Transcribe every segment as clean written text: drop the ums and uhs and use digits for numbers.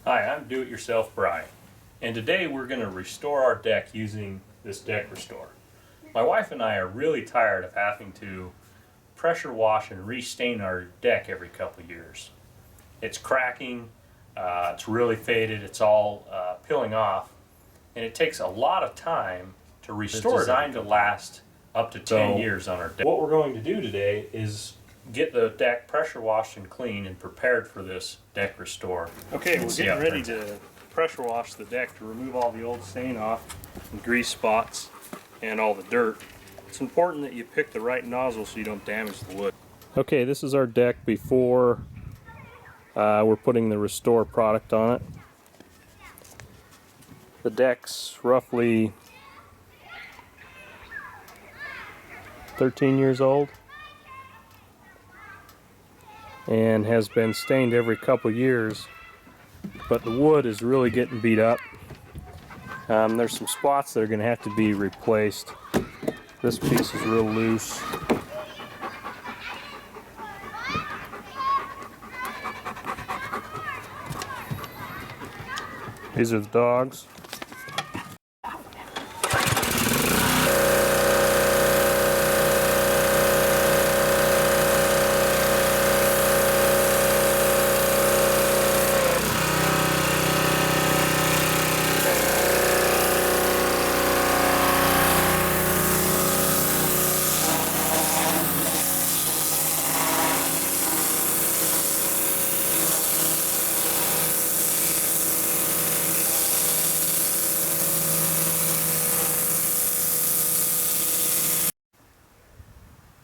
Hi, I'm Do-It-Yourself Brian, and today we're going to restore our deck using this deck restore. My wife and I are really tired of having to pressure wash and restain our deck every couple years. It's cracking, it's really faded, it's all peeling off, and it takes a lot of time to restore. It's designed to last up to 10 years on our deck. What we're going to do today is get the deck pressure washed and clean and prepared for this deck restore. Okay, we're getting ready to pressure wash the deck to remove all the old stain off, and grease spots, and all the dirt. It's important that you pick the right nozzle so you don't damage the wood. Okay, this is our deck before we're putting the restore product on it. The deck's roughly 13 years old and has been stained every couple years, but the wood is really getting beat up. There's some spots that are going to have to be replaced. This piece is real loose. These are the dogs.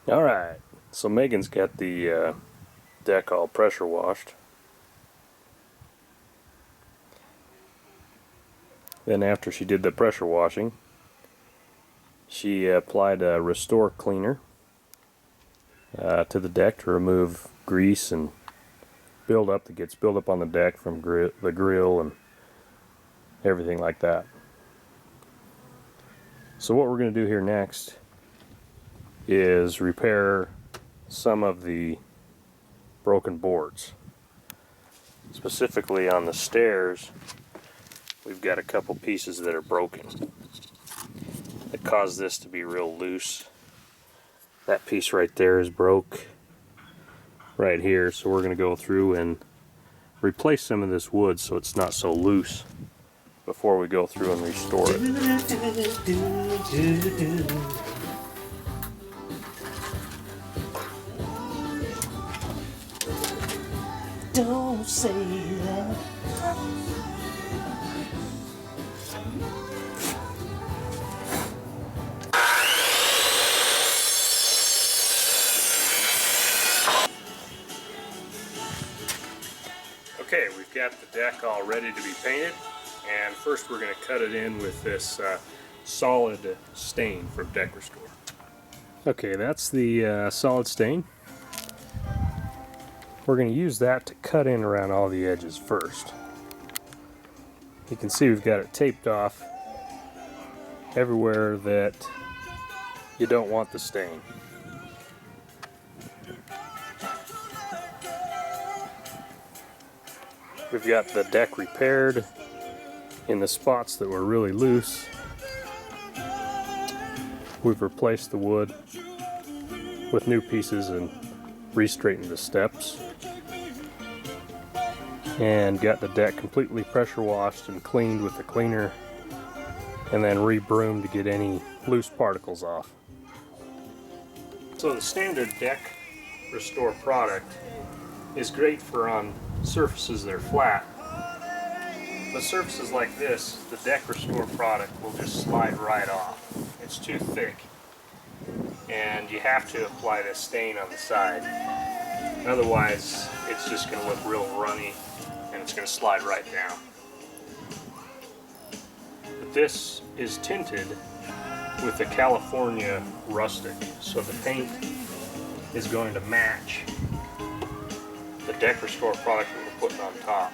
Alright, so Megan's got the deck all pressure washed. Then after she did the pressure washing, she applied a restore cleaner to the deck to remove grease and buildup that gets built up on the deck from the grill and everything like that. So what we're going to do here next is repair some of the broken boards. Specifically on the stairs, we've got a couple pieces that are broken that cause this to be real loose. That piece right there is broke right here, so we're going to go through and replace some of this wood so it's not so loose before we go through and restore it. Don't say that. Okay, we've got the deck all ready to be painted, and first we're going to cut it in with this solid stain from Deck Restore. Okay, that's the solid stain. We're going to use that to cut in around all the edges first. You can see we've got it taped off everywhere that you don't want the stain. We've got the deck repaired in the spots that were really loose. We've replaced the wood with new pieces and re-straightened the steps, and got the deck completely pressure washed and cleaned with the cleaner, and then re-broomed to get any loose particles off. So the standard Deck Restore product is great for on surfaces that are flat, but surfaces like this, the Deck Restore product will just slide right off. It's too thick, and you have to apply this stain on the side. Otherwise, it's just going to look real runny, and it's going to slide right down. But this is tinted with the California Rustic, so the paint is going to match the Deck Restore product that we're putting on top.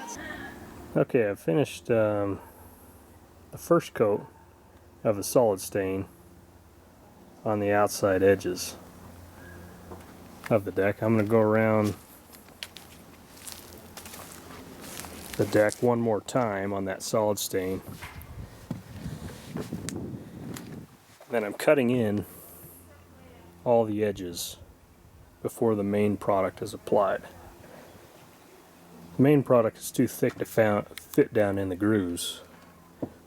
Okay, I've finished the first coat of the solid stain on the outside edges of the deck. I'm going to go around the deck one more time on that solid stain. Then I'm cutting in all the edges before the main product is applied. The main product is too thick to fit down in the grooves,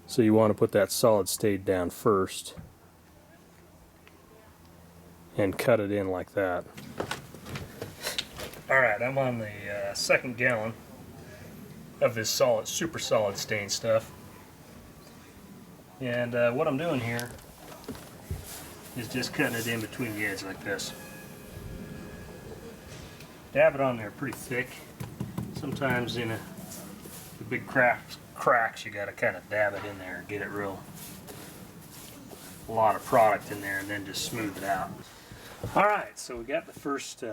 so you want to put that solid stain down first and cut it in like that. Alright, I'm on the second gallon of this super solid stain stuff. And what I'm doing here is just cutting it in between the edge like this. Dab it on there pretty thick. Sometimes in the big cracks you gotta kind of dab it in there and get it a lot of product in there and then just smooth it out. Alright, so we got the first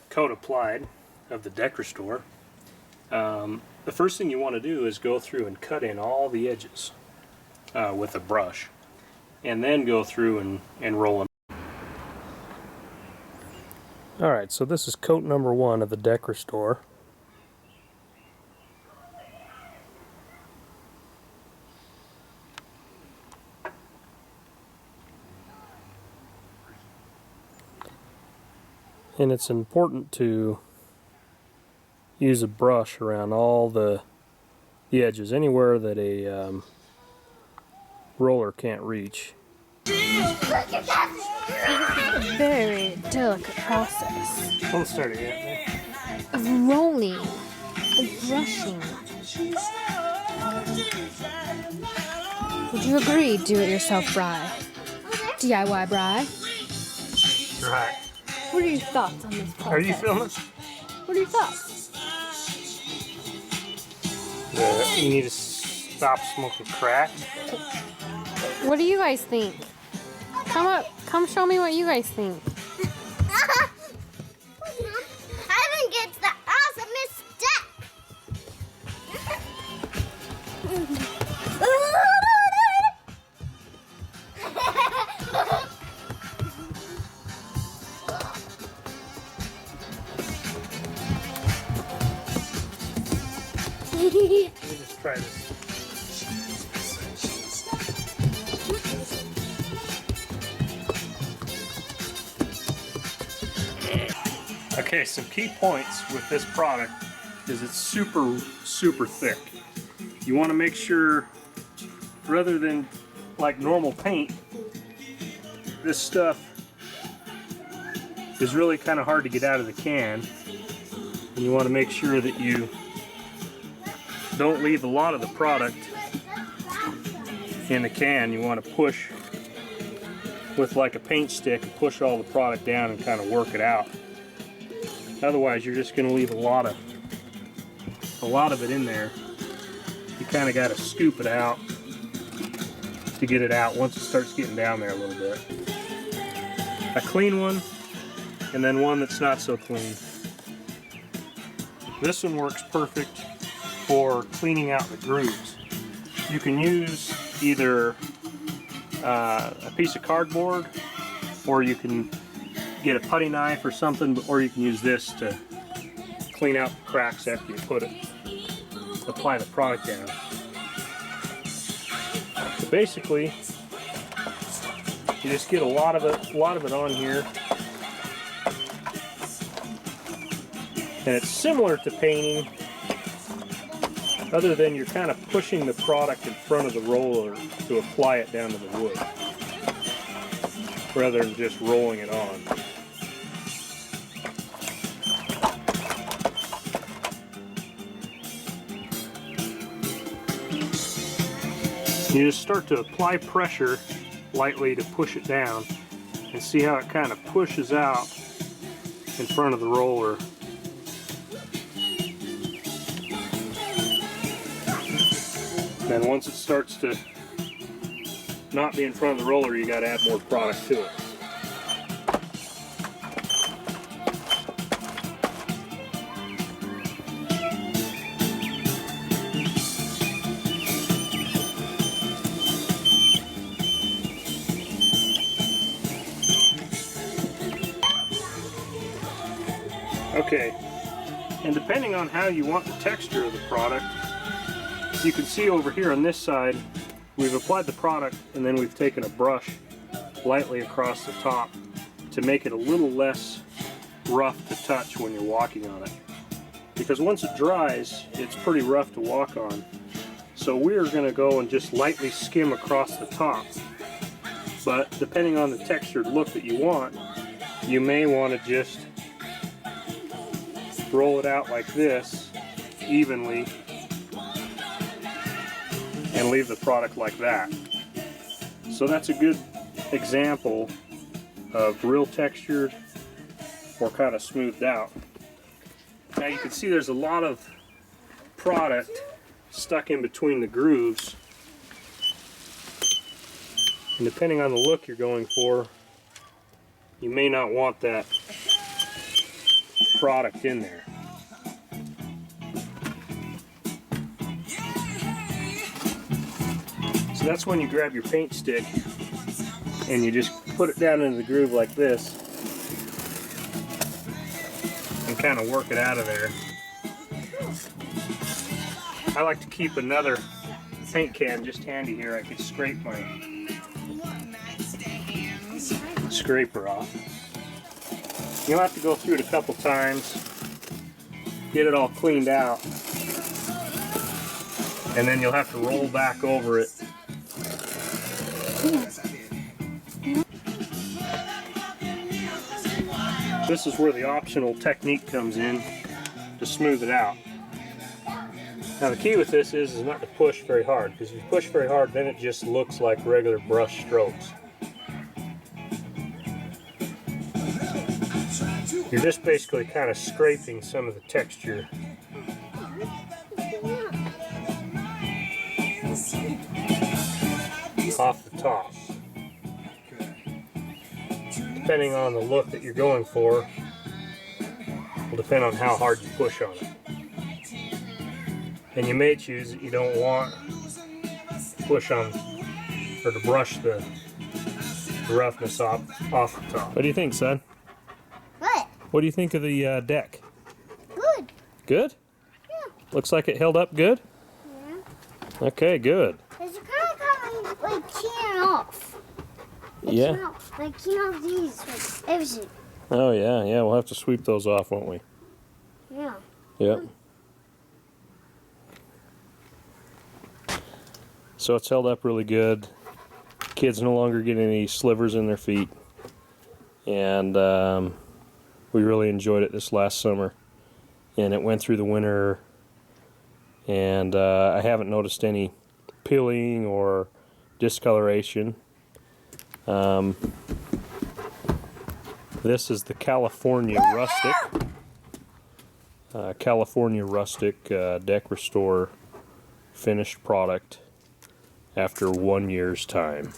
coat applied of the deck restore. The first thing you want to do is go through and cut in all the edges with a brush, and then go through and roll them. Alright, so this is coat number 1 of the deck restore. And it's important to use a brush around all the edges, anywhere that a roller can't reach. Very delicate process. Don't start again. Of rolling, of brushing. Would you agree, do-it-yourself Bry? DIY Bry? Right. What are your thoughts on this process? Are you filming? What are your thoughts? You need to stop smoking crack. What do you guys think? Come up, come show me what you guys think. I think it's the awesomest step. Let me just try this. Okay, some key points with this product is it's super thick. You want to make sure, rather than like normal paint, this stuff is really kind of hard to get out of the can, and you want to make sure that you don't leave a lot of the product in the can. You want to push with like a paint stick and push all the product down and kind of work it out. Otherwise, you're just going to leave a lot of it in there. You kind of got to scoop it out to get it out once it starts getting down there a little bit. A clean one, and then one that's not so clean. This one works perfect for cleaning out the grooves. You can use either a piece of cardboard, or you can get a putty knife or something, or you can use this to clean out the cracks after you apply the product down. So basically, you just get a lot of it on here, and it's similar to painting, other than you're kind of pushing the product in front of the roller to apply it down to the wood, rather than just rolling it on. You just start to apply pressure lightly to push it down, and see how it kind of pushes out in front of the roller. Then once it starts to not be in front of the roller, you got to add more product to it. Okay, and depending on how you want the texture of the product, You can see over here on this side, we've applied the product and then we've taken a brush lightly across the top to make it a little less rough to touch when you're walking on it. Because once it dries, it's pretty rough to walk on. So we're going to go and just lightly skim across the top. But depending on the textured look that you want, you may want to just roll it out like this evenly and leave the product like that. So that's a good example of real textured or kind of smoothed out. Now you can see there's a lot of product stuck in between the grooves, and depending on the look you're going for, you may not want that product in there. So that's when you grab your paint stick and you just put it down into the groove like this and kind of work it out of there. I like to keep another paint can just handy here. I could scrape my scraper off. You'll have to go through it a couple times, get it all cleaned out, and then you'll have to roll back over it. This is where the optional technique comes in to smooth it out. Now the key with this is not to push very hard, because if you push very hard then it just looks like regular brush strokes. You're just basically kind of scraping some of the texture off the top. Depending on the look that you're going for, will depend on how hard you push on it. And you may choose that you don't want to push on or to brush the roughness off the top. What do you think, son? What? What do you think of the deck? Good. Good? Yeah. Looks like it held up good? Yeah. Okay, good. It's kind of like tearing off. Yeah. Like, you know, these, like, everything. Oh, yeah, we'll have to sweep those off, won't we? Yeah. Yep. So it's held up really good. Kids no longer get any slivers in their feet. And we really enjoyed it this last summer. And it went through the winter. And I haven't noticed any peeling or discoloration. This is the California Rustic Deck Restore finished product after 1 year's time.